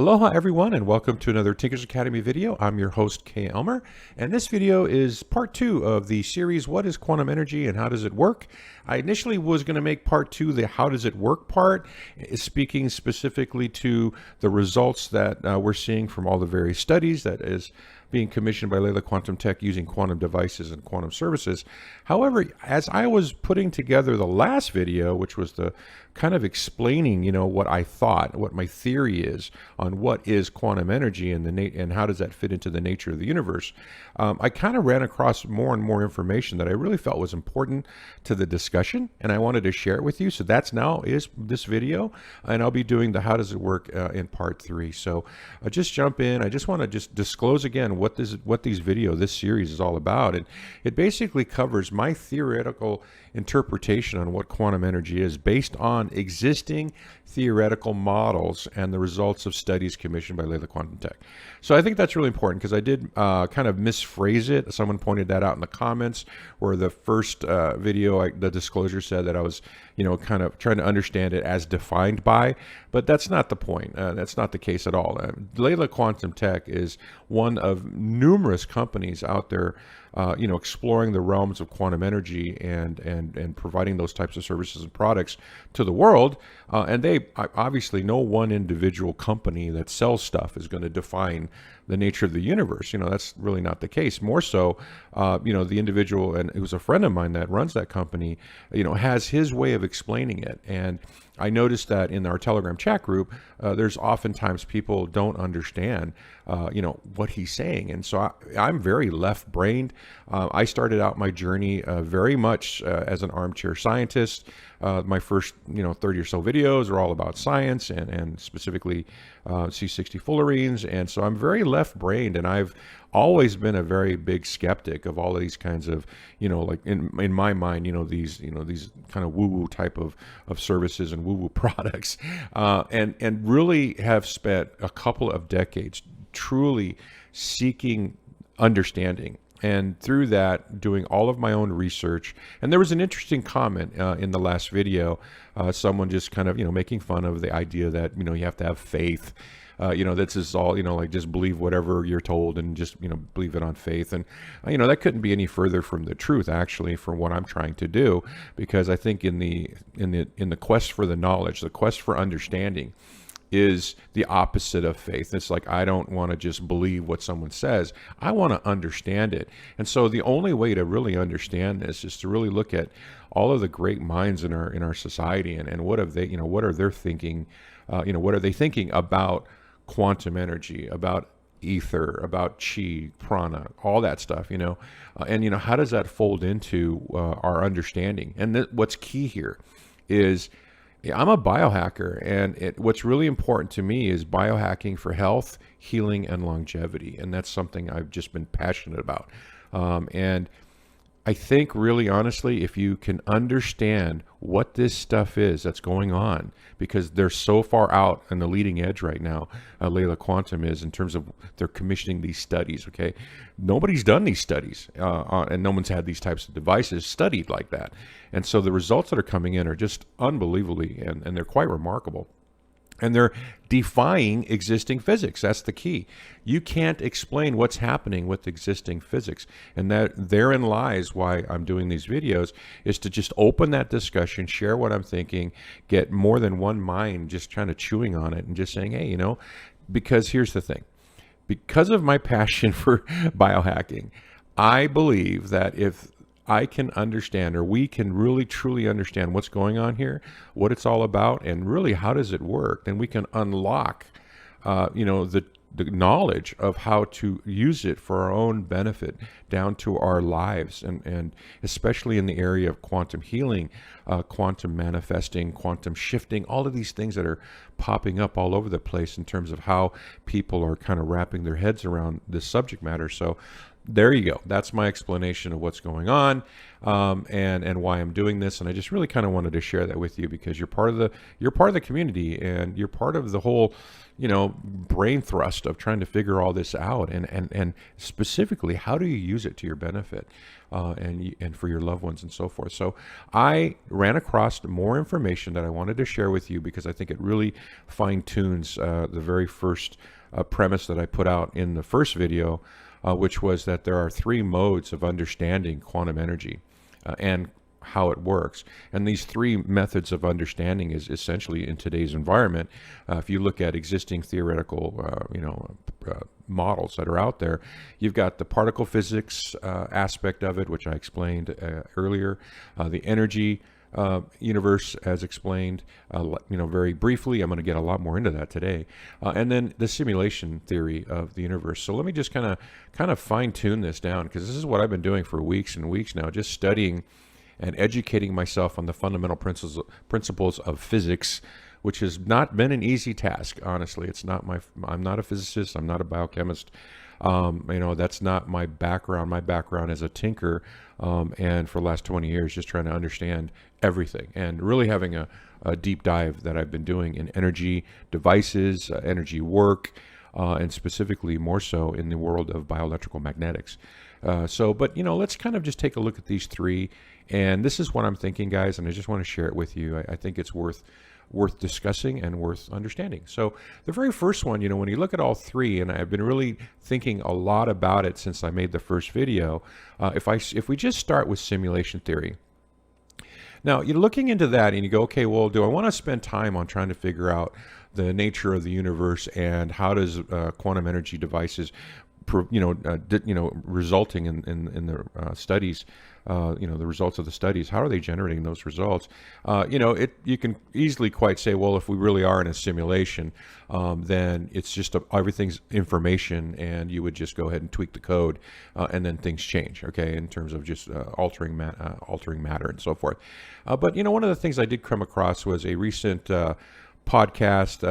Aloha everyone and welcome to another Tinkers Academy video. I'm your host Kay Elmer, and this video is part 2 of the series What is Quantum Energy and How Does It Work? I initially was going to make part 2 the How Does It Work part, speaking specifically to the results that we're seeing from all the various studies that is being commissioned by Leela Quantum Tech using quantum devices and quantum services. However, as I was putting together the last video, which was the kind of explaining, what I thought, what my theory is on what is quantum energy and how does that fit into the nature of the universe, I kind of ran across more and more information that I really felt was important to the discussion, and I wanted to share it with you. So that's now is this video, and I'll be doing the How Does It Work in part 3. So just jump in. I just want to just disclose again what this series is all about, and it basically covers my theoretical interpretation on what quantum energy is based on existing theoretical models and the results of studies commissioned by Leela Quantum Tech. So I think that's really important because I did kind of misphrase it. Someone pointed that out in the comments where the first video, the disclosure said that I was, kind of trying to understand it as defined by, but that's not the point. That's not the case at all. Leela Quantum Tech is one of numerous companies out there exploring the realms of quantum energy and providing those types of services and products to the world. And they obviously, no one individual company that sells stuff is going to define the nature of the universe. That's really not the case. More so, the individual, and it was a friend of mine that runs that company, has his way of explaining it. And I noticed that in our Telegram chat group, there's oftentimes people don't understand, what he's saying. And so I'm very left-brained. I started out my journey very much as an armchair scientist. My first, 30 or so videos are all about science and specifically C60 fullerenes. And so I'm very left-brained, and I've always been a very big skeptic of all of these kinds of, like in my mind, these kind of woo-woo type of services and woo-woo products, and really have spent a couple of decades truly seeking understanding. And through that, doing all of my own research. And there was an interesting comment in the last video, someone just kind of, making fun of the idea that, you have to have faith. That's just all, like just believe whatever you're told and just, believe it on faith. And, that couldn't be any further from the truth, actually, from what I'm trying to do, because I think in the quest for the knowledge, the quest for understanding is the opposite of faith. It's like, I don't want to just believe what someone says. I want to understand it. And so the only way to really understand this is to really look at all of the great minds in our society and what have they, what are their thinking, what are they thinking about quantum energy, about ether, about chi, prana, all that stuff, and how does that fold into our understanding? And what's key here is, I'm a biohacker, and what's really important to me is biohacking for health, healing, and longevity. And that's something I've just been passionate about. And I think really honestly, if you can understand what this stuff is that's going on, because they're so far out on the leading edge right now, Leela Quantum is, in terms of they're commissioning these studies, okay? Nobody's done these studies, and no one's had these types of devices studied like that. And so the results that are coming in are just unbelievably, and they're quite remarkable. And they're defying existing physics. That's the key. You can't explain what's happening with existing physics. And that therein lies why I'm doing these videos, is to just open that discussion, share what I'm thinking, get more than one mind just kind of chewing on it and just saying, hey, because here's the thing. Because of my passion for biohacking, I believe that if I can understand, or we can really truly understand what's going on here, what it's all about, and really how does it work, then we can unlock, the knowledge of how to use it for our own benefit down to our lives, and especially in the area of quantum healing, quantum manifesting, quantum shifting, all of these things that are popping up all over the place in terms of how people are kind of wrapping their heads around this subject matter. So there you go. That's my explanation of what's going on, and why I'm doing this. And I just really kind of wanted to share that with you because you're part of the community, and you're part of the whole, brain thrust of trying to figure all this out, and specifically, how do you use it to your benefit, and for your loved ones and so forth. So I ran across more information that I wanted to share with you because I think it really fine tunes the very first premise that I put out in the first video, which was that there are 3 modes of understanding quantum energy and how it works. And these 3 methods of understanding is essentially, in today's environment, if you look at existing theoretical models that are out there, you've got the particle physics aspect of it, which I explained earlier, the energy universe as explained very briefly. I'm going to get a lot more into that today, and then the simulation theory of the universe. So let me just kind of fine tune this down, because this is what I've been doing for weeks and weeks now, just studying and educating myself on the fundamental principles of physics, which has not been an easy task. Honestly, I'm not a physicist. I'm not a biochemist. That's not my background. My background is a tinker, and for the last 20 years, just trying to understand everything and really having a deep dive that I've been doing in energy devices, energy work, and specifically more so in the world of bioelectrical magnetics. But let's kind of just take a look at these 3. And this is what I'm thinking, guys, and I just want to share it with you. I think it's worth discussing and worth understanding. So the very first one, when you look at all 3, and I've been really thinking a lot about it since I made the first video, if we just start with simulation theory. Now, you're looking into that and you go, okay, well, do I want to spend time on trying to figure out the nature of the universe and how does quantum energy devices resulting in the studies, the results of the studies, how are they generating those results? You can easily quite say, well, if we really are in a simulation, then it's just everything's information, and you would just go ahead and tweak the code, and then things change, okay, in terms of just altering matter and so forth. But one of the things I did come across was a recent podcast,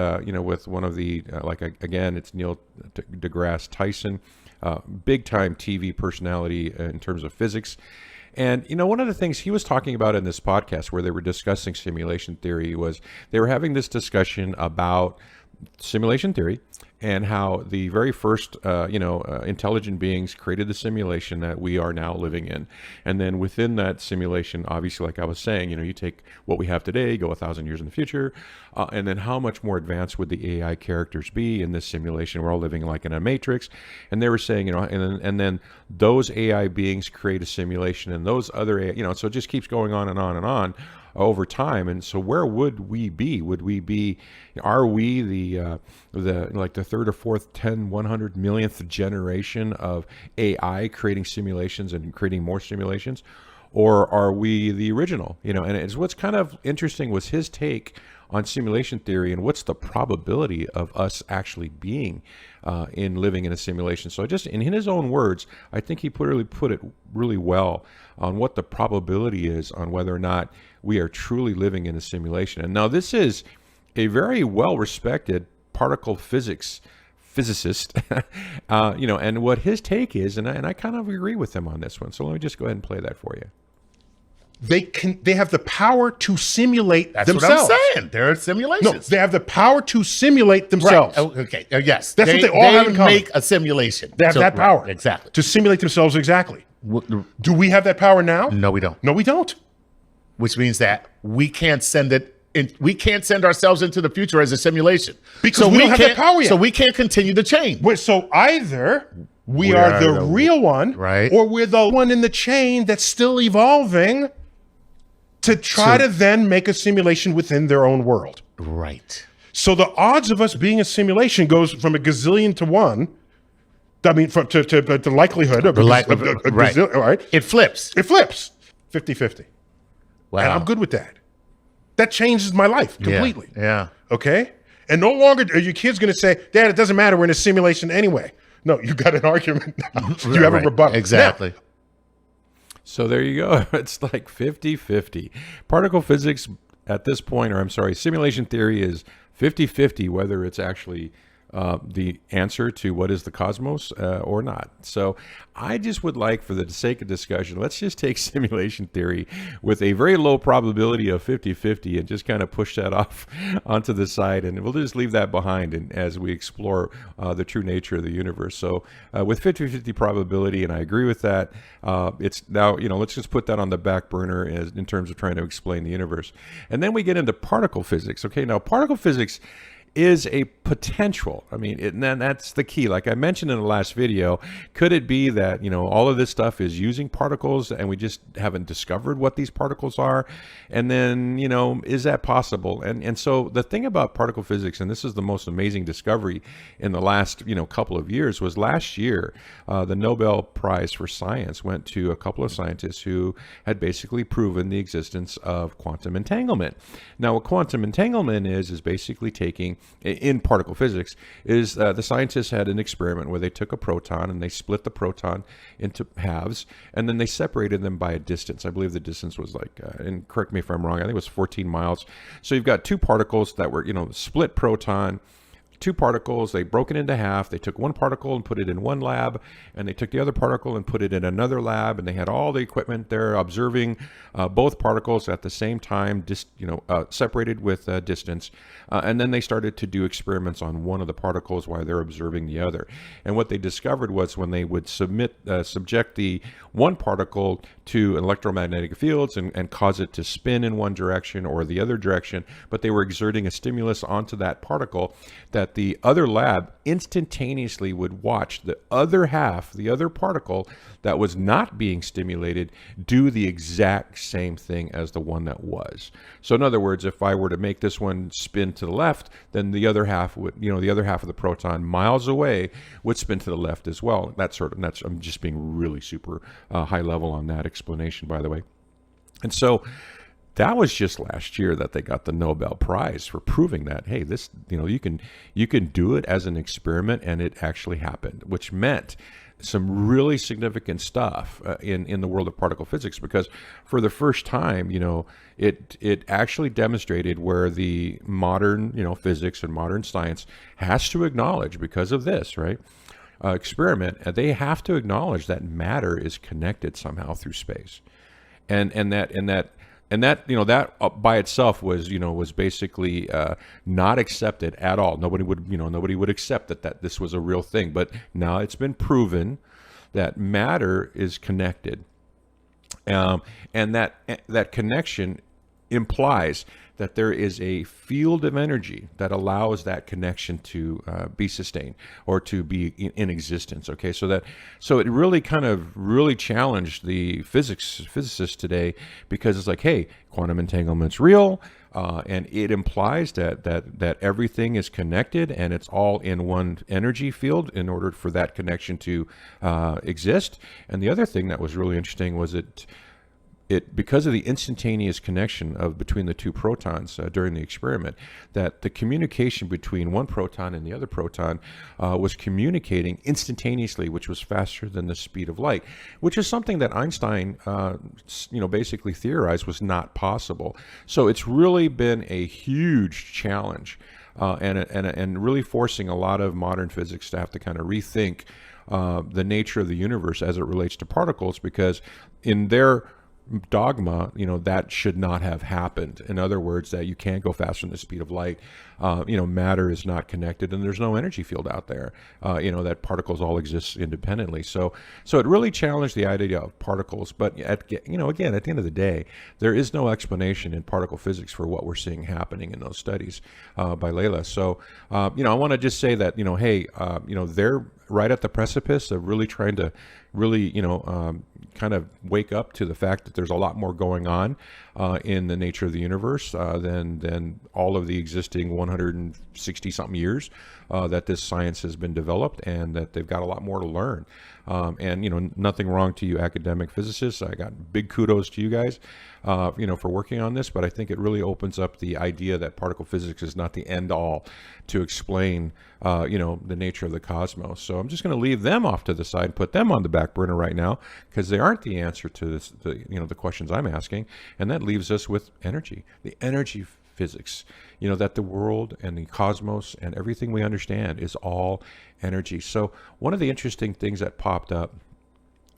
with one of the, again, it's Neil deGrasse Tyson, big time TV personality in terms of physics. And, one of the things he was talking about in this podcast where they were discussing simulation theory was they were having this discussion about simulation theory and how the very first, intelligent beings created the simulation that we are now living in. And then within that simulation, obviously, like I was saying, you take what we have today, go 1,000 years in the future, and then how much more advanced would the AI characters be in this simulation? We're all living like in a matrix. And they were saying, and then those AI beings create a simulation, and those other AI, so it just keeps going on and on and on over time. And so where would we be? Are we the third or fourth 10 100 millionth generation of AI creating simulations and creating more simulations, or are we the original? And it's what's kind of interesting was his take on simulation theory and what's the probability of us actually being living in a simulation. So just in his own words, I think he put it really well on what the probability is on whether or not we are truly living in a simulation. And now this is a very well-respected particle physicist, and what his take is, and I kind of agree with him on this one. So let me just go ahead and play that for you. They have the power to simulate themselves. That's what I'm saying. They're simulations. No, they have the power to simulate themselves. Right. Okay. Yes. That's what they all have in common. They make a simulation. They have that power. Right. Exactly. To simulate themselves exactly. Do we have that power now? No, we don't. No, we don't. Which means that we can't send we can't send ourselves into the future as a simulation. Because we don't have that power yet. So we can't continue the chain. So either we are the real one, right, or we're the one in the chain that's still evolving to try to then make a simulation within their own world. Right. So the odds of us being a simulation goes from a gazillion to 1. I mean, to the likelihood of a gazillion, right? It flips. It flips. 50-50. Wow. And I'm good with that. That changes my life completely. Yeah. Okay? And no longer are your kids going to say, Dad, it doesn't matter. We're in a simulation anyway. No, you got an argument now. You have a rebuttal. Exactly. Now, so there you go. It's like 50-50. Particle physics at this point, simulation theory is 50-50 whether it's actually the answer to what is the cosmos or not. So I just would like, for the sake of discussion, let's just take simulation theory with a very low probability of 50-50 and just kind of push that off onto the side, and we'll just leave that behind and as we explore the true nature of the universe. So with 50-50 probability, and I agree with that, it's now, let's just put that on the back burner in terms of trying to explain the universe. And then we get into particle physics. Okay, now particle physics is a potential. I mean, and then that's the key. Like I mentioned in the last video, could it be that, all of this stuff is using particles and we just haven't discovered what these particles are? And then, is that possible? And so the thing about particle physics, and this is the most amazing discovery in the last, couple of years, was last year, the Nobel Prize for Science went to a couple of scientists who had basically proven the existence of quantum entanglement. Now, what quantum entanglement is basically taking, in particle physics, is the scientists had an experiment where they took a proton and they split the proton into halves, and then they separated them by a distance. I believe the distance was like, and correct me if I'm wrong, I think it was 14 miles. So you've got two particles that were, split proton, two particles, they broke it into half. They took one particle and put it in one lab, and they took the other particle and put it in another lab, and they had all the equipment there observing both particles at the same time, separated with distance. And then they started to do experiments on one of the particles while they're observing the other. And what they discovered was when they would subject the one particle to electromagnetic fields and cause it to spin in one direction or the other direction, but they were exerting a stimulus onto that particle, that the other lab instantaneously would watch the other half, the other particle that was not being stimulated, do the exact same thing as the one that was. So in other words, if I were to make this one spin to the left, then the other half would, the other half of the proton miles away would spin to the left as well. I'm just being really super high level on that explanation, by the way. And so that was just last year that they got the Nobel Prize for proving that, hey, this, you can do it as an experiment, and it actually happened, which meant some really significant stuff in the world of particle physics, because for the first time, it actually demonstrated where the modern, physics and modern science has to acknowledge, because of this, right? Experiment, they have to acknowledge that matter is connected somehow through space, and that by itself was basically not accepted at all. Nobody would accept that this was a real thing. But now it's been proven that matter is connected, and that connection implies that there is a field of energy that allows that connection to be sustained or to be in existence. Okay, so it really challenged the physicists today, because it's like, hey, quantum entanglement's real, and it implies that everything is connected and it's all in one energy field in order for that connection to exist. And the other thing that was really interesting was it because of the instantaneous connection between the two protons during the experiment, that the communication between one proton and the other proton was communicating instantaneously, which was faster than the speed of light, which is something that Einstein, basically theorized was not possible. So it's really been a huge challenge, and really forcing a lot of modern physics to have to kind of rethink the nature of the universe as it relates to particles, because in their dogma, that should not have happened. In other words, that you can't go faster than the speed of light. Matter is not connected, and there's no energy field out there. That particles all exist independently. So it really challenged the idea of particles. But again, at the end of the day, there is no explanation in particle physics for what we're seeing happening in those studies by Leela. So I want to just say that hey, they're right at the precipice of really trying to kind of wake up to the fact that there's a lot more going on in the nature of the universe than all of the existing 160 something years that this science has been developed, and that they've got a lot more to learn. And nothing wrong to you academic physicists. I got big kudos to you guys, for working on this. But I think it really opens up the idea that particle physics is not the end all to explain, the nature of the cosmos. So I'm just going to leave them off to the side, put them on the back burner right now, because they aren't the answer to the questions I'm asking. And that leaves us with energy, the energy physics, that the world and the cosmos and everything we understand is all energy. So one of the interesting things that popped up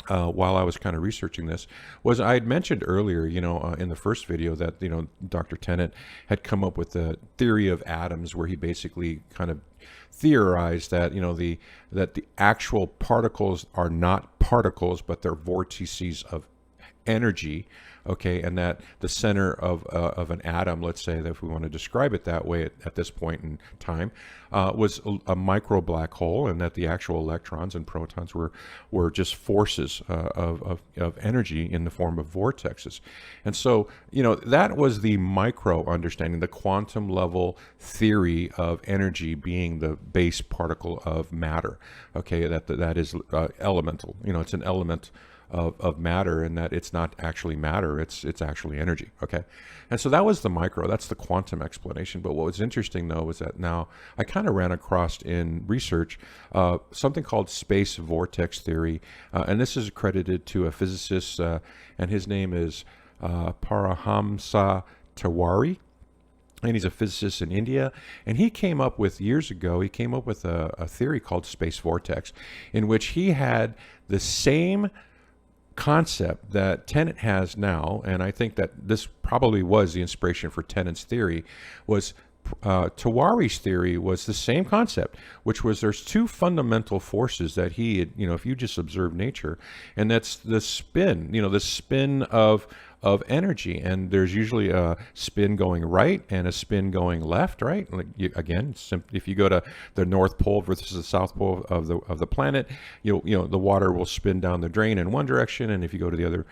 while I was kind of researching this was I had mentioned earlier, in the first video that, Dr. Tennant had come up with the theory of atoms, where he basically kind of theorized that, that the actual particles are not particles, but they're vortices of energy. Okay, and that the center of an atom, let's say, that if we want to describe it that way at this point in time, was a micro black hole, and that the actual electrons and protons were just forces of energy in the form of vortexes. And so, that was the micro understanding, the quantum level theory of energy being the base particle of matter. Okay, that is elemental. It's an element of matter, and that it's not actually matter, it's actually energy. Okay, and so that was the micro, that's the quantum explanation. But what was interesting, though, was that now I kind of ran across in research something called space vortex theory, and this is accredited to a physicist, and his name is Parahamsa Tewari. And he's a physicist in India. And he came up with, years ago, a theory called space vortex, in which he had the same concept that Tennant has now, and I think that this probably was the inspiration for Tennant's theory, was Tewari's theory was the same concept, which was there's two fundamental forces that he had, if you just observe nature, and that's the spin, the spin of energy. And there's usually a spin going right and a spin going left, right? Like if you go to the North Pole versus the South Pole of the planet, the water will spin down the drain in one direction, and if you go to the other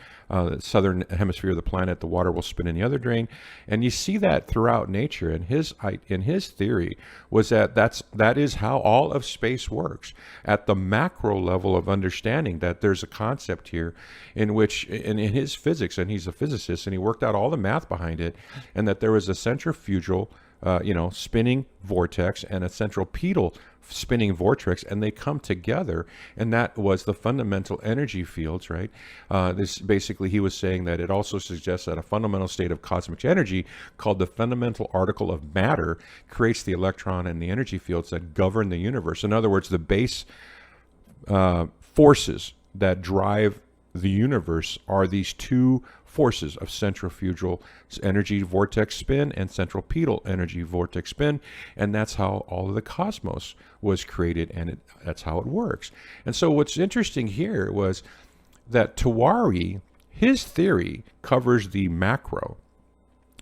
southern hemisphere of the planet, the water will spin in the other drain. And you see that throughout nature. And his theory was that is how all of space works at the macro level of understanding, that there's a concept here in which, in his physics, and he's a physicist, and he worked out all the math behind it, and that there was a centrifugal spinning vortex and a centripetal spinning vortex, and they come together, and that was the fundamental energy fields, right? This basically, he was saying that it also suggests that a fundamental state of cosmic energy called the fundamental article of matter creates the electron and the energy fields that govern the universe. In other words, the base forces that drive the universe are these two forces of centrifugal energy vortex spin and centripetal energy vortex spin, and that's how all of the cosmos was created, and that's how it works. And so what's interesting here was that Tewari, his theory covers the macro,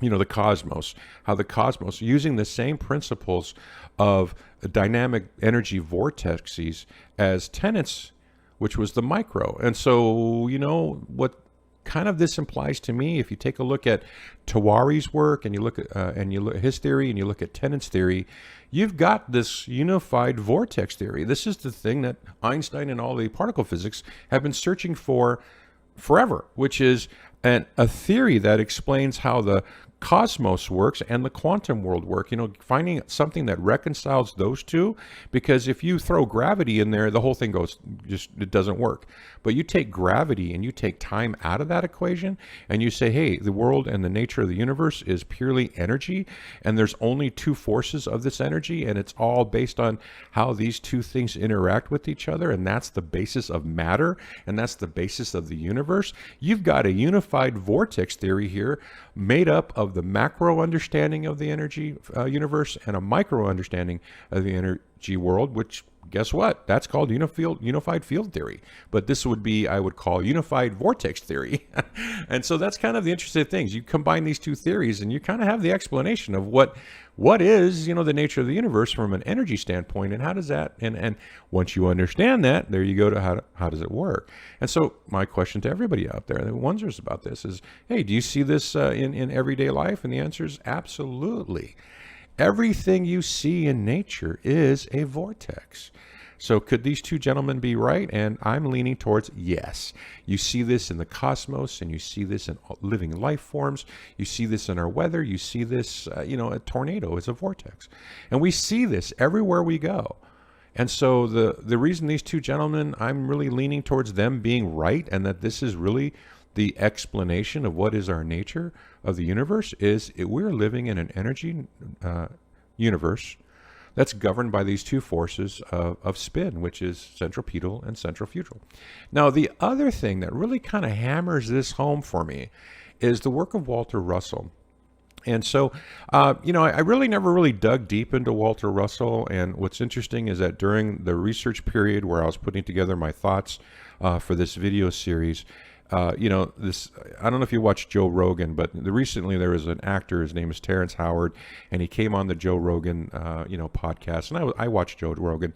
the cosmos, how the cosmos, using the same principles of dynamic energy vortexes as Tennant's, which was the micro. And so, what kind of this implies to me, if you take a look at Tewari's work and you look at his theory and you look at Tennant's theory, you've got this unified vortex theory. This is the thing that Einstein and all the particle physics have been searching for forever, which is a theory that explains how the cosmos works and the quantum world work, finding something that reconciles those two. Because if you throw gravity in there, the whole thing it doesn't work. But you take gravity and you take time out of that equation, and you say, hey, the world and the nature of the universe is purely energy, and there's only two forces of this energy, and it's all based on how these two things interact with each other, and that's the basis of matter, and that's the basis of the universe. You've got a unified vortex theory here, made up of the macro understanding of the energy universe and a micro understanding of the energy world, which, guess what? That's called unified field theory. But this would be, I would call, unified vortex theory. And so that's kind of the interesting things. You combine these two theories and you kind of have the explanation of what is, the nature of the universe from an energy standpoint, and how does that, and once you understand that, there you go to how does it work. And so my question to everybody out there that wonders about this is, hey, do you see this in everyday life? And the answer is absolutely. Everything you see in nature is a vortex. So could these two gentlemen be right? And I'm leaning towards yes. You see this in the cosmos, and you see this in living life forms. You see this in our weather. You see this, a tornado is a vortex. And we see this everywhere we go. And so the reason these two gentlemen, I'm really leaning towards them being right, and that this is really the explanation of what is our nature of the universe is we're living in an energy universe that's governed by these two forces of spin, which is centripetal and centrifugal. Now, the other thing that really kind of hammers this home for me is the work of Walter Russell. And so, I really never really dug deep into Walter Russell. And what's interesting is that during the research period where I was putting together my thoughts for this video series, I don't know if you watched Joe Rogan, but recently there was an actor, his name is Terrence Howard, and he came on the Joe Rogan, podcast. And I watched Joe Rogan,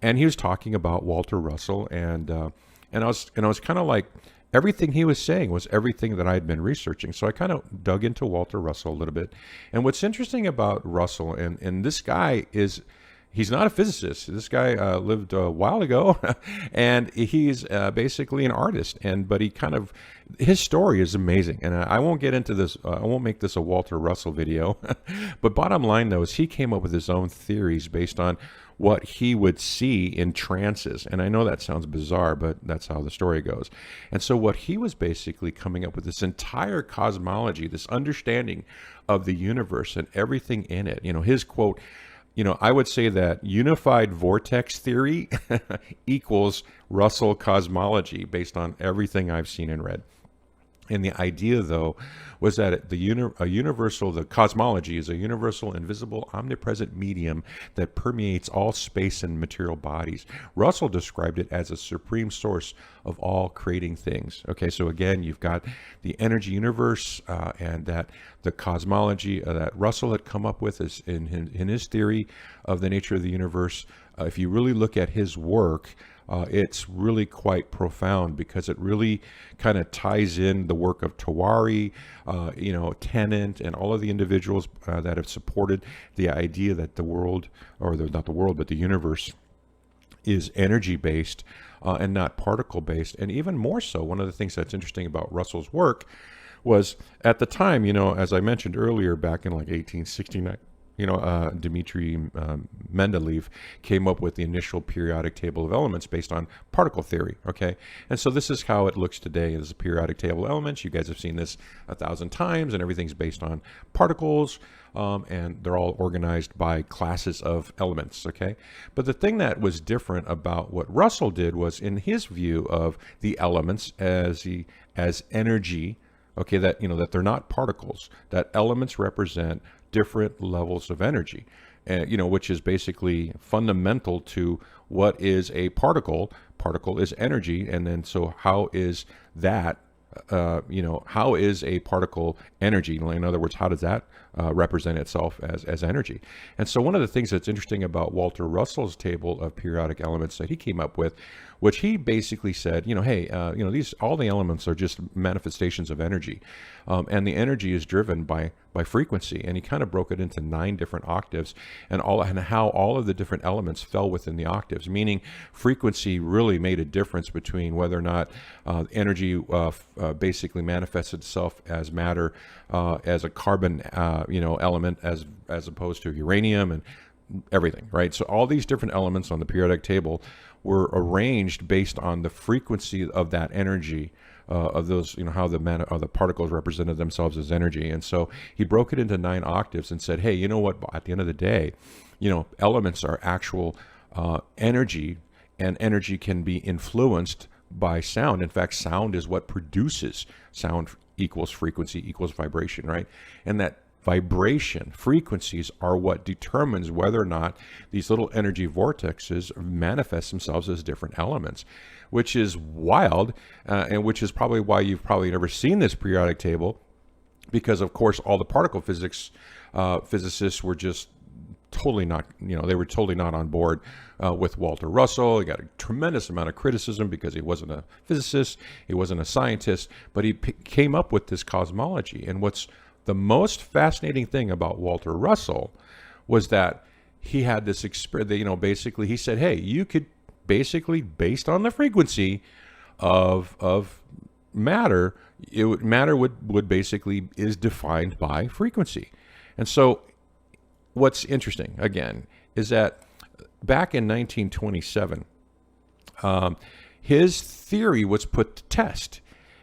and he was talking about Walter Russell, and I was kind of like, everything he was saying was everything that I had been researching. So I kind of dug into Walter Russell a little bit. And what's interesting about Russell, and this guy he's not a physicist. This guy lived a while ago, and he's basically an artist. But his story is amazing. And I won't get into this. I won't make this a Walter Russell video. But bottom line, though, is he came up with his own theories based on what he would see in trances. And I know that sounds bizarre, but that's how the story goes. And so what he was basically coming up with, this entire cosmology, this understanding of the universe and everything in it. His quote, I would say that unified vortex theory equals Russell cosmology based on everything I've seen and read. And the idea, though, was that the cosmology is a universal, invisible, omnipresent medium that permeates all space and material bodies. Russell described it as a supreme source of all creating things. Okay, so again, you've got the energy universe, and that the cosmology that Russell had come up with is in his theory of the nature of the universe. If you really look at his work, it's really quite profound because it really kind of ties in the work of Tawari, Tennant, and all of the individuals that have supported the idea that the universe is energy-based and not particle-based. And even more so, one of the things that's interesting about Russell's work was at the time, as I mentioned earlier, back in like 1869, Dmitri Mendeleev came up with the initial periodic table of elements based on particle theory, okay? And so this is how it looks today as a periodic table of elements. You guys have seen this 1,000 times, and everything's based on particles, and they're all organized by classes of elements, okay? But the thing that was different about what Russell did was, in his view of the elements as energy, okay, that they're not particles, that elements represent different levels of energy, which is basically fundamental to what is a particle. Particle is energy, and then so how is that? How is a particle energy? In other words, how does that represent itself as energy? And so one of the things that's interesting about Walter Russell's table of periodic elements that he came up with, which he basically said, all the elements are just manifestations of energy, and the energy is driven by frequency. And he kind of broke it into 9 different octaves, and how all of the different elements fell within the octaves. Meaning, frequency really made a difference between whether or not energy basically manifests itself as matter, as a carbon, element, as opposed to uranium and everything, right? So all these different elements on the periodic table were arranged based on the frequency of that energy, of those, how the particles represented themselves as energy. And so he broke it into 9 octaves and said, hey, you know what? At the end of the day, elements are actual energy, and energy can be influenced by sound. In fact, sound is what produces sound. Equals frequency equals vibration, right? And that vibration frequencies are what determines whether or not these little energy vortexes manifest themselves as different elements, which is wild, and which is probably why you've probably never seen this periodic table, because of course all the particle physics physicists were just totally not, they were totally not on board with Walter Russell. He got a tremendous amount of criticism because he wasn't a physicist, he wasn't a scientist, but he came up with this cosmology. And what's the most fascinating thing about Walter Russell was that he had this experience, basically he said, hey, you could basically, based on the frequency of matter, matter would basically is defined by frequency. And so what's interesting, again, is that back in 1927, his theory was put to test.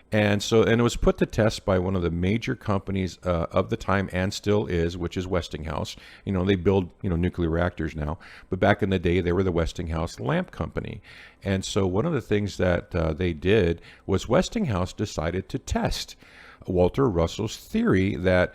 And it was put to test by one of the major companies of the time, and still is, which is Westinghouse. They build nuclear reactors now, but back in the day they were the Westinghouse lamp company. And so one of the things that they did was Westinghouse decided to test Walter Russell's theory that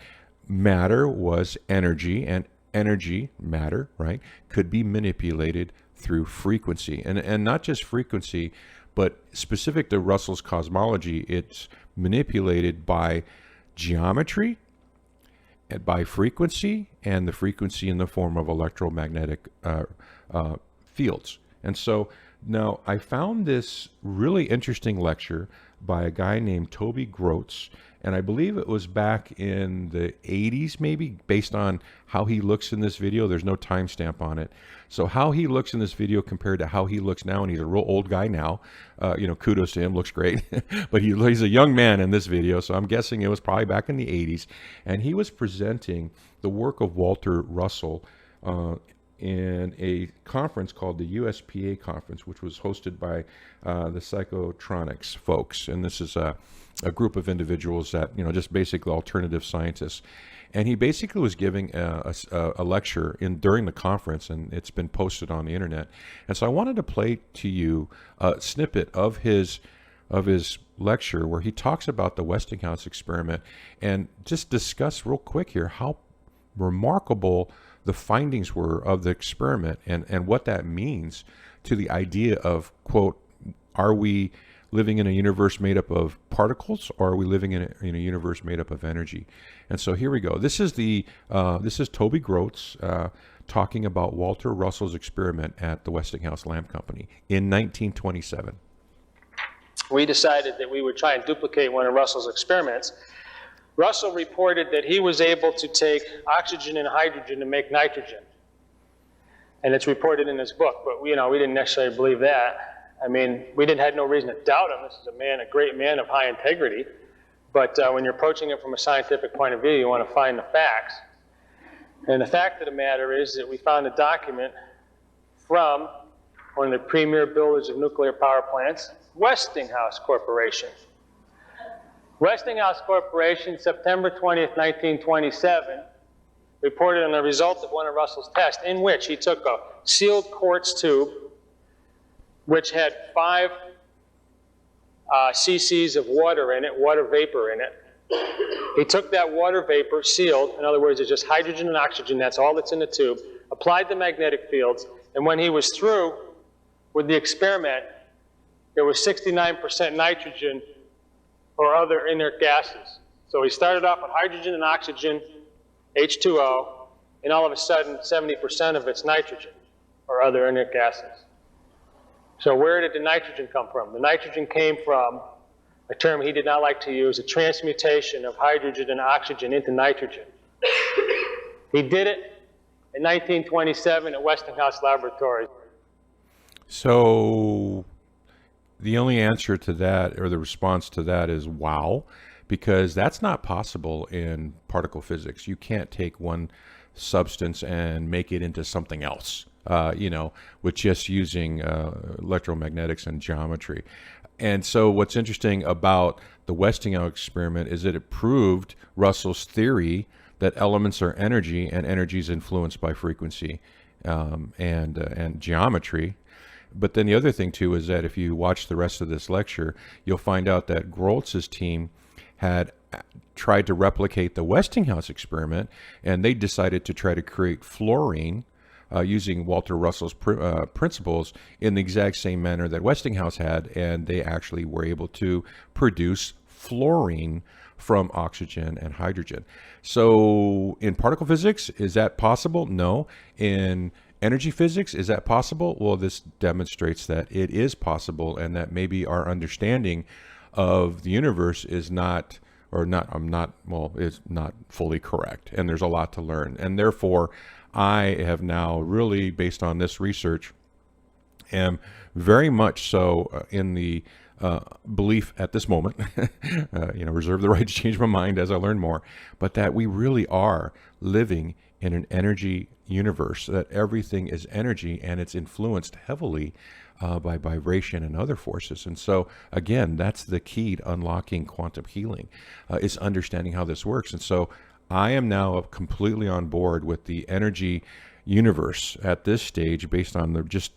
matter was energy, and energy, matter, right, could be manipulated through frequency, and not just frequency, but specific to Russell's cosmology, it's manipulated by geometry and by frequency, and the frequency in the form of electromagnetic fields. And so now I found this really interesting lecture by a guy named Toby Groats, and I believe it was back in the 80s, maybe, based on how he looks in this video. There's no timestamp on it. So how he looks in this video compared to how he looks now, and he's a real old guy now, kudos to him, looks great. But he's a young man in this video, so I'm guessing it was probably back in the 80s. And he was presenting the work of Walter Russell in a conference called the USPA conference, which was hosted by the psychotronics folks. And this is a group of individuals that, just basically alternative scientists. And he basically was giving a lecture during the conference, and it's been posted on the internet. And so I wanted to play to you a snippet of his lecture where he talks about the Westinghouse experiment, and just discuss real quick here how remarkable the findings were of the experiment, and what that means to the idea of, quote, are we living in a universe made up of particles, or are we living in a universe made up of energy? And so here we go. This is Toby Groats talking about Walter Russell's experiment at the Westinghouse Lamp Company in 1927. We decided that we would try and duplicate one of Russell's experiments. Russell reported that he was able to take oxygen and hydrogen to make nitrogen. And it's reported in his book, but we didn't necessarily believe that. I mean, we had no reason to doubt him. This is a great man of high integrity. But when you're approaching it from a scientific point of view, you want to find the facts. And the fact of the matter is that we found a document from one of the premier builders of nuclear power plants, Westinghouse Corporation. Westinghouse Corporation, September 20th, 1927, reported on the result of one of Russell's tests, in which he took a sealed quartz tube which had 5 cc's of water in it, water vapor in it. He took that water vapor, sealed, in other words, it's just hydrogen and oxygen, that's all that's in the tube, applied the magnetic fields, and when he was through with the experiment, there was 69% nitrogen or other inert gases. So he started off with hydrogen and oxygen, H2O, and all of a sudden 70% of it's nitrogen or other inert gases. So where did the nitrogen come from? The nitrogen came from a term he did not like to use, a transmutation of hydrogen and oxygen into nitrogen. He did it in 1927 at Westinghouse Laboratories. So the only answer to that, or the response to that, is wow, because that's not possible in particle physics. You can't take one substance and make it into something else, with just using electromagnetics and geometry. And so what's interesting about the Westinghouse experiment is that it proved Russell's theory that elements are energy, and energy is influenced by frequency and geometry. But then the other thing, too, is that if you watch the rest of this lecture, you'll find out that Groats' team had tried to replicate the Westinghouse experiment, and they decided to try to create fluorine using Walter Russell's principles in the exact same manner that Westinghouse had, and they actually were able to produce fluorine from oxygen and hydrogen. So in particle physics, is that possible? No. In energy physics, is that possible? Well, this demonstrates that it is possible, and that maybe our understanding of the universe is not fully correct, and there's a lot to learn. And therefore, I have now really, based on this research, am very much so in the belief at this moment, reserve the right to change my mind as I learn more, but that we really are living in an energy universe, that everything is energy and it's influenced heavily by vibration and other forces. And so, again, that's the key to unlocking quantum healing, is understanding how this works. And so I am now completely on board with the energy universe at this stage based on just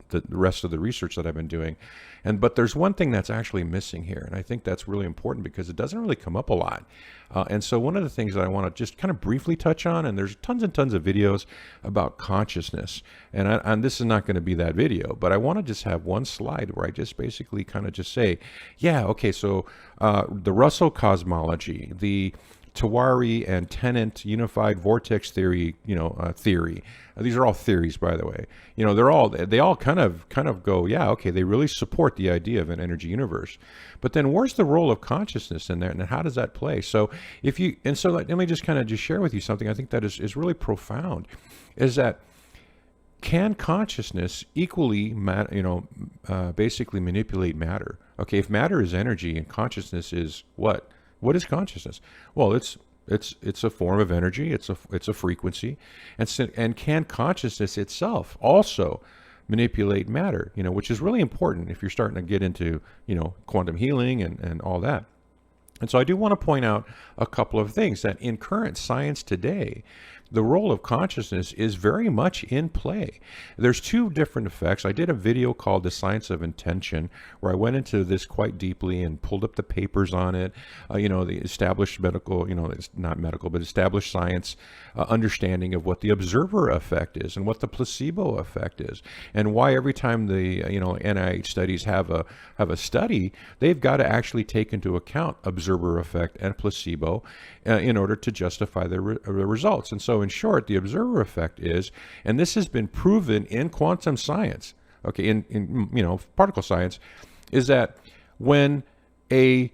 the rest of the research that I've been doing. But there's one thing that's actually missing here, and I think that's really important because it doesn't really come up a lot. And so one of the things that I want to just kind of briefly touch on, and there's tons and tons of videos about consciousness, and this is not going to be that video, but I want to just have one slide where I just basically kind of just say, yeah, okay, so the Russell cosmology, the Tawari and Tennant unified vortex theory, theory. These are all theories, by the way. They all kind of go, yeah, okay, they really support the idea of an energy universe. But then where's the role of consciousness in there, and how does that play? So let me just kind of just share with you something I think that is really profound, is that can consciousness equally, basically manipulate matter? Okay, if matter is energy and consciousness is what? What is consciousness? Well, it's a form of energy. It's a frequency, and can consciousness itself also manipulate matter? Which is really important if you're starting to get into quantum healing and all that. And so I do want to point out a couple of things that in current science today, the role of consciousness is very much in play. There's two different effects. I did a video called The Science of Intention, where I went into this quite deeply and pulled up the papers on it, the established medical, it's not medical, but established science understanding of what the observer effect is and what the placebo effect is, and why every time the NIH studies have a study, they've got to actually take into account observer effect and placebo in order to justify the results. And so in short, the observer effect is, and this has been proven in quantum science, okay, in particle science, is that when a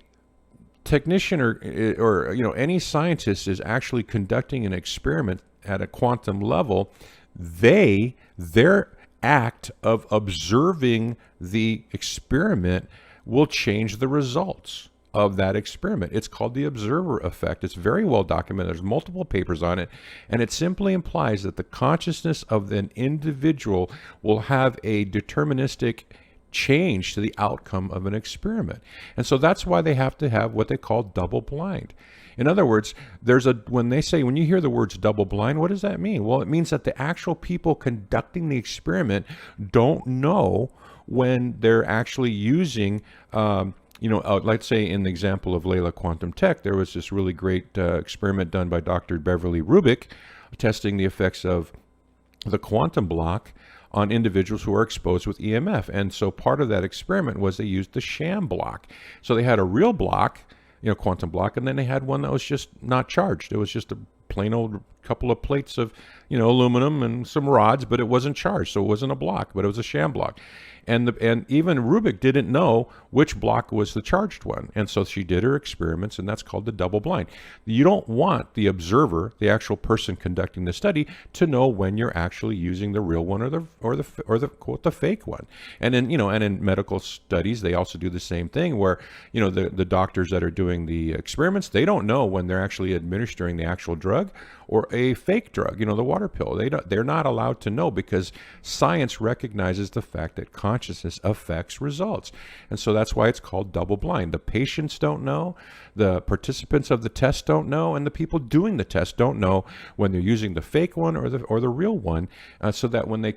technician or any scientist is actually conducting an experiment at a quantum level, their act of observing the experiment will change the results of that experiment. It's called the observer effect. It's very well documented. There's multiple papers on it, and it simply implies that the consciousness of an individual will have a deterministic change to the outcome of an experiment. And so that's why they have to have what they call double blind. In other words, when you hear the words double blind, what does that mean? Well, it means that the actual people conducting the experiment don't know when they're actually using let's say in the example of Leela Quantum Tech, there was this really great experiment done by Dr. Beverly Rubik testing the effects of the quantum block on individuals who are exposed with EMF. And so part of that experiment was they used the sham block. So they had a real block, quantum block, and then they had one that was just not charged. It was just a plain old couple of plates of, aluminum and some rods, but it wasn't charged. So it wasn't a block, but it was a sham block. And even Rubik didn't know which block was the charged one. And so she did her experiments, and that's called the double blind. You don't want the observer, the actual person conducting the study, to know when you're actually using the real one or the quote the fake one. And in medical studies, they also do the same thing where the doctors that are doing the experiments, they don't know when they're actually administering the actual drug or a fake drug, the water pill. They're not allowed to know because science recognizes the fact that consciousness affects results. And so that's why it's called double blind. The patients don't know, the participants of the test don't know, and the people doing the test don't know when they're using the fake one or the real one, so that when they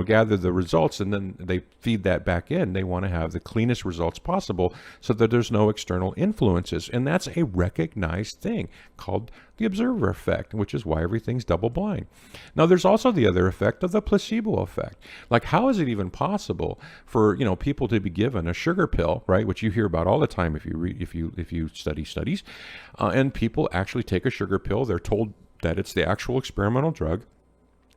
gather the results and then they feed that back in, they want to have the cleanest results possible so that there's no external influences. And that's a recognized thing called the observer effect, which is why everything's double blind. Now, there's also the other effect of the placebo effect. Like, how is it even possible for people to be given a sugar pill, right, which you hear about all the time if you study studies, and people actually take a sugar pill. They're told that it's the actual experimental drug,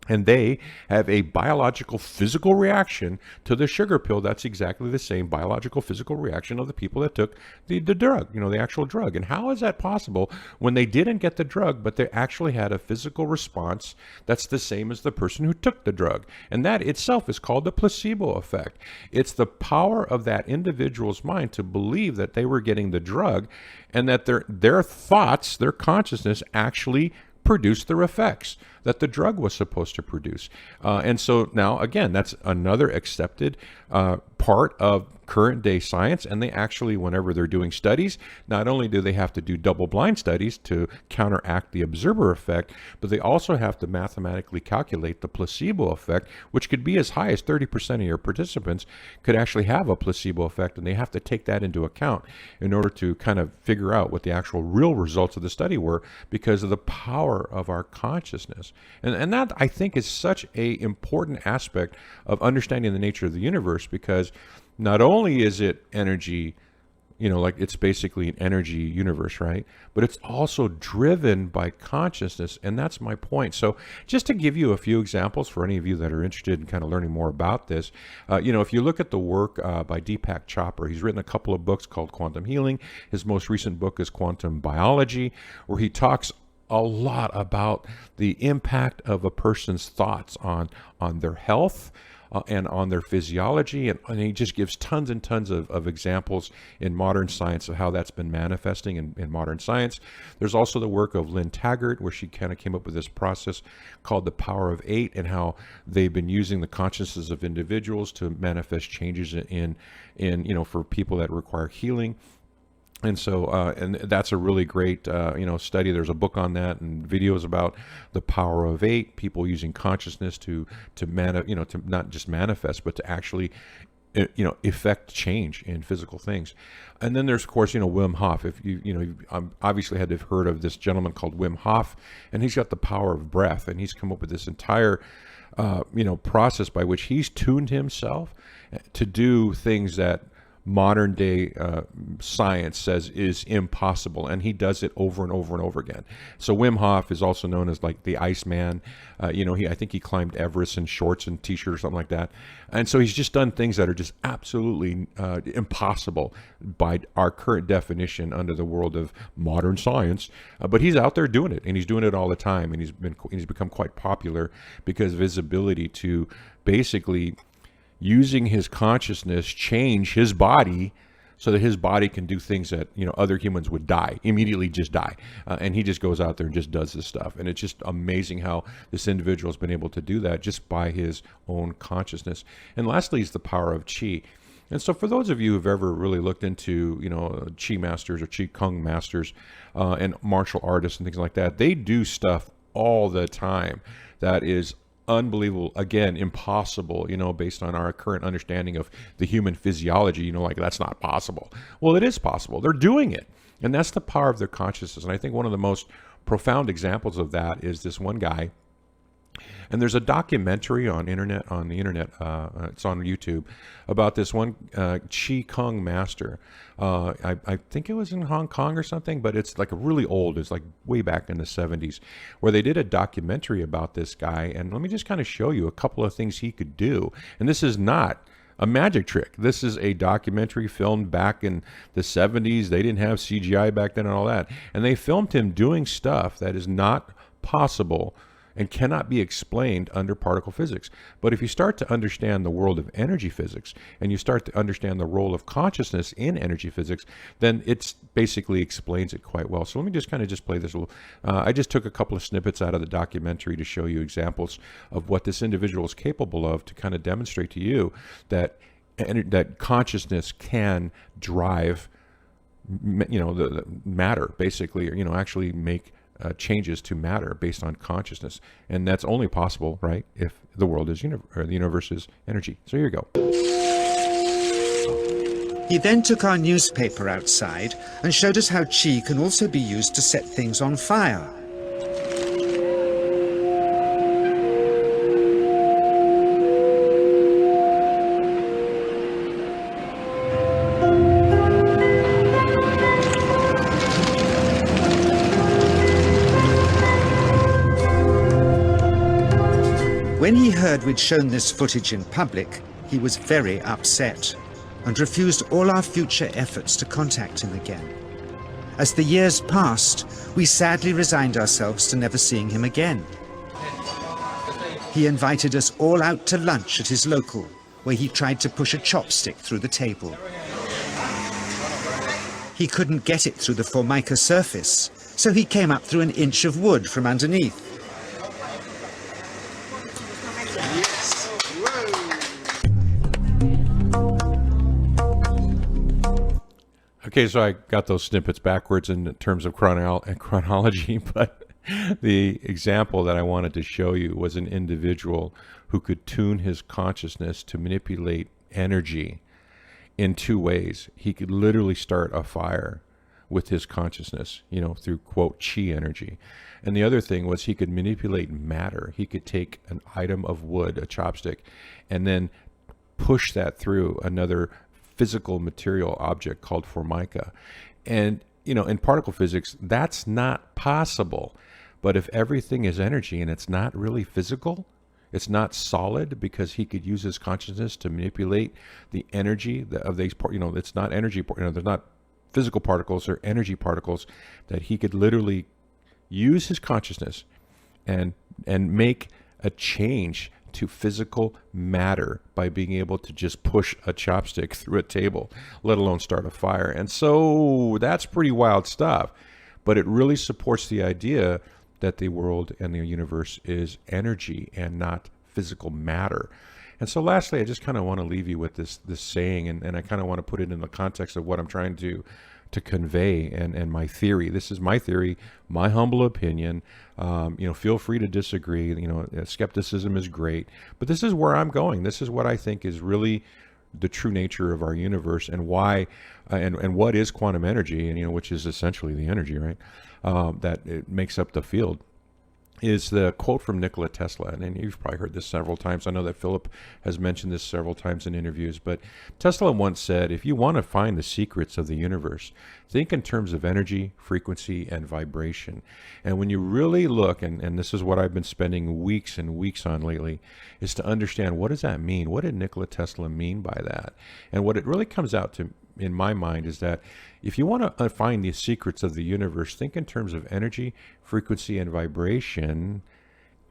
and they have a biological physical reaction to the sugar pill that's exactly the same biological physical reaction of the people that took the drug, the actual drug. And how is that possible when they didn't get the drug, but they actually had a physical response that's the same as the person who took the drug? And that itself is called the placebo effect. It's the power of that individual's mind to believe that they were getting the drug and that their thoughts, their consciousness actually produce their effects that the drug was supposed to produce. And so now, again, that's another accepted part of current day science. And they actually, whenever they're doing studies, not only do they have to do double-blind studies to counteract the observer effect, but they also have to mathematically calculate the placebo effect, which could be as high as 30% of your participants could actually have a placebo effect. And they have to take that into account in order to kind of figure out what the actual real results of the study were, because of the power of our consciousness. And that, I think, is such a important aspect of understanding the nature of the universe, because not only is it energy, like it's basically an energy universe, right? But it's also driven by consciousness, and that's my point. So just to give you a few examples for any of you that are interested in kind of learning more about this, if you look at the work by Deepak Chopra, he's written a couple of books called Quantum Healing. His most recent book is Quantum Biology, where he talks a lot about the impact of a person's thoughts on their health, and on their physiology, and he just gives tons and tons of examples in modern science of how that's been manifesting in modern science. There's also the work of Lynn Taggart, where she kind of came up with this process called the Power of Eight, and how they've been using the consciousness of individuals to manifest changes in for people that require healing. And so, and that's a really great, study. There's a book on that and videos about the power of eight, people using consciousness to not just manifest, but to actually, effect change in physical things. And then there's, of course, Wim Hof. If you obviously had to have heard of this gentleman called Wim Hof, and he's got the power of breath, and he's come up with this entire, process by which he's tuned himself to do things that modern day science says is impossible, and he does it over and over and over again. So Wim Hof is also known as like the Iceman. I think he climbed Everest in shorts and t-shirt or something like that. And so he's just done things that are just absolutely impossible by our current definition under the world of modern science. But he's out there doing it, and he's doing it all the time, and he's become quite popular because of his ability to basically, using his consciousness, change his body so that his body can do things that other humans would immediately just die. And he just goes out there and just does this stuff. And it's just amazing how this individual has been able to do that just by his own consciousness. And lastly is the power of Qi. And so for those of you who've ever really looked into, Qi masters or Qi Kung masters and martial artists and things like that, they do stuff all the time that is unbelievable, again, impossible, based on our current understanding of the human physiology, that's not possible. Well, it is possible. They're doing it. And that's the power of their consciousness. And I think one of the most profound examples of that is this one guy. And there's a documentary on the internet, it's on YouTube, about this one Qi Kung master. I think it was in Hong Kong or something, but it's like it's like way back in the 70s, where they did a documentary about this guy. And let me just kind of show you a couple of things he could do. And this is not a magic trick. This is a documentary filmed back in the 70s. They didn't have CGI back then and all that. And they filmed him doing stuff that is not possible and cannot be explained under particle physics. But if you start to understand the world of energy physics, and you start to understand the role of consciousness in energy physics, then it basically explains it quite well. So let me just kind of play this little. I just took a couple of snippets out of the documentary to show you examples of what this individual is capable of, to kind of demonstrate to you that consciousness can drive, the matter, basically, or actually make changes to matter based on consciousness. And that's only possible, right, if the world is the universe is energy. So here you go. He then took our newspaper outside and showed us how Qi can also be used to set things on fire. When he heard we'd shown this footage in public, he was very upset and refused all our future efforts to contact him again. As the years passed, we sadly resigned ourselves to never seeing him again. He invited us all out to lunch at his local, where he tried to push a chopstick through the table. He couldn't get it through the Formica surface, so he came up through an inch of wood from underneath. Okay, so I got those snippets backwards in terms of chronology, but the example that I wanted to show you was an individual who could tune his consciousness to manipulate energy in two ways. He could literally start a fire with his consciousness, through, quote, chi energy. And the other thing was he could manipulate matter. He could take an item of wood, a chopstick, and then push that through another physical material object called formica. And, in particle physics, that's not possible. But if everything is energy and it's not really physical, it's not solid, because he could use his consciousness to manipulate the energy of these, it's not energy, there's not physical particles or energy particles, that he could literally use his consciousness and make a change to physical matter by being able to just push a chopstick through a table, let alone start a fire. And so that's pretty wild stuff, but it really supports the idea that the world and the universe is energy and not physical matter. And so lastly, I just kind of want to leave you with this saying, and I kind of want to put it in the context of what I'm trying to convey and my theory. This is my theory, my humble opinion. Feel free to disagree. Skepticism is great, but this is where I'm going. This is what I think is really the true nature of our universe, and why, and what is quantum energy, and which is essentially the energy, right? That it makes up the field. Is the quote from Nikola Tesla, and you've probably heard this several times. I know that Philip has mentioned this several times in interviews, but Tesla once said, if you want to find the secrets of the universe, think in terms of energy, frequency, and vibration. And when you really look, and this is what I've been spending weeks and weeks on lately, is to understand, what does that mean? What did Nikola Tesla mean by that? And what it really comes out to, in my mind, is that if you want to find the secrets of the universe, think in terms of energy, frequency, and vibration,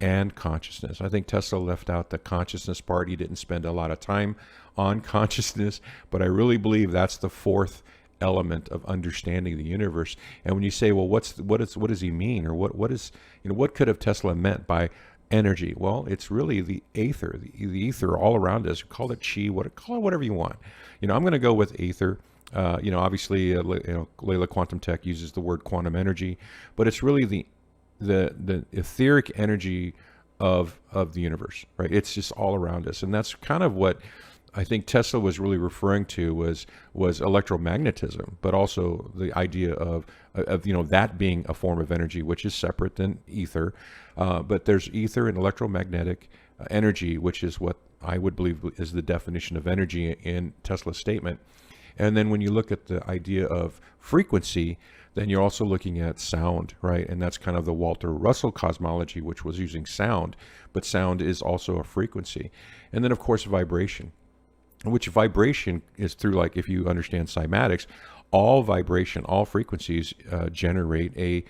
and consciousness. I think Tesla left out the consciousness part. He didn't spend a lot of time on consciousness, but I really believe that's the fourth element of understanding the universe. And when you say, well, what does he mean, or what could have Tesla meant by energy? Well, it's really the ether, the ether all around us. Call it chi, call it whatever you want. I'm going to go with ether. Obviously, Leela Quantum Tech uses the word quantum energy, but it's really the etheric energy of the universe, right? It's just all around us, and that's kind of what I think Tesla was really referring to was electromagnetism, but also the idea of that being a form of energy, which is separate than ether. But there's ether and electromagnetic energy, which is what I would believe is the definition of energy in Tesla's statement. And then when you look at the idea of frequency, then you're also looking at sound, right? And that's kind of the Walter Russell cosmology, which was using sound, but sound is also a frequency. And then, of course, vibration, which vibration is through, like, if you understand cymatics, all vibration, all frequencies generate a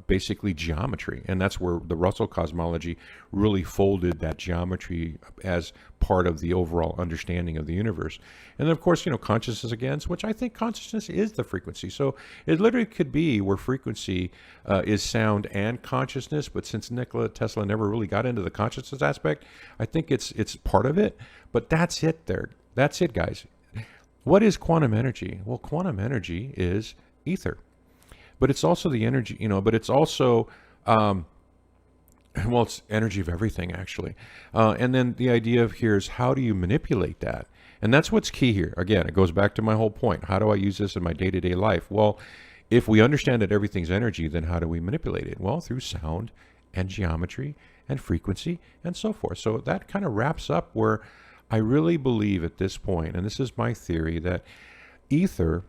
basically geometry. And that's where the Russell cosmology really folded that geometry as part of the overall understanding of the universe. And then, of course, consciousness again, which I think consciousness is the frequency. So it literally could be where frequency is sound and consciousness. But since Nikola Tesla never really got into the consciousness aspect, I think it's part of it. But that's it there. That's it, guys. What is quantum energy? Well, quantum energy is ether. But it's also the energy, but it's also, it's energy of everything, actually. And then the idea of here is, how do you manipulate that? And that's what's key here. Again, it goes back to my whole point. How do I use this in my day-to-day life? Well, if we understand that everything's energy, then how do we manipulate it? Well, through sound and geometry and frequency and so forth. So that kind of wraps up where I really believe at this point, and this is my theory, that ether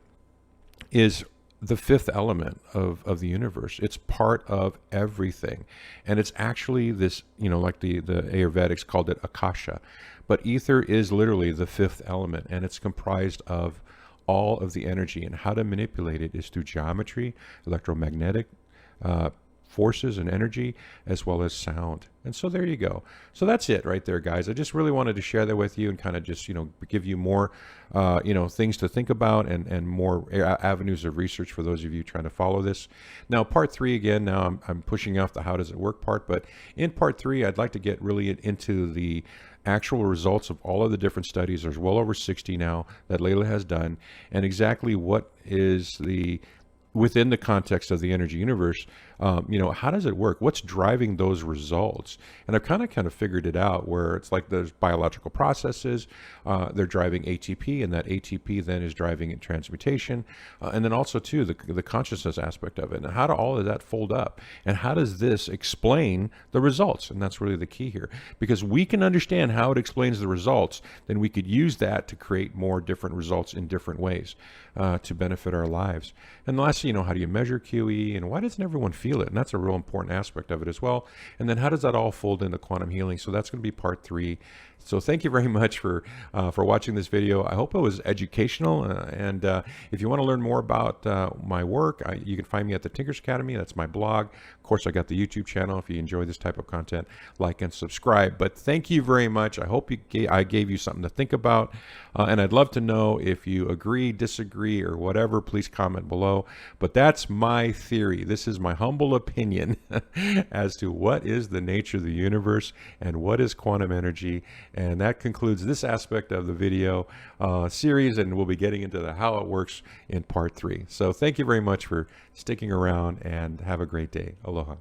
is the fifth element of the universe. It's part of everything. And it's actually this, like the Ayurvedics called it akasha. But ether is literally the fifth element, and it's comprised of all of the energy. And how to manipulate it is through geometry, electromagnetic, forces and energy, as well as sound. And so there you go. So that's it right there, guys. I just really wanted to share that with you and kind of just, give you more, things to think about and more avenues of research for those of you trying to follow this. Now, part 3, again, now I'm pushing off the how does it work part, but in part 3, I'd like to get really into the actual results of all of the different studies. There's well over 60 now that Leela has done, and exactly what is within the context of the energy universe, how does it work? What's driving those results? And I've kind of figured it out, where it's like there's biological processes, they're driving ATP, and that ATP then is driving transmutation, and then also too the consciousness aspect of it. And how do all of that fold up? And how does this explain the results? And that's really the key here, because we can understand how it explains the results, then we could use that to create more different results in different ways to benefit our lives. And lastly, how do you measure QE, and why doesn't everyone feel it? And that's a real important aspect of it as well. And then how does that all fold into quantum healing? So that's going to be part 3. So thank you very much for watching this video. I hope it was educational. And if you want to learn more about my work, you can find me at the Tinkers Academy. That's my blog. Of course, I got the YouTube channel. If you enjoy this type of content, like and subscribe. But thank you very much. I hope I gave you something to think about. And I'd love to know if you agree, disagree, or whatever. Please comment below. But that's my theory. This is my humble opinion as to what is the nature of the universe and what is quantum energy. And that concludes this aspect of the video series, and we'll be getting into the how it works in part 3. So thank you very much for sticking around, and have a great day. Aloha.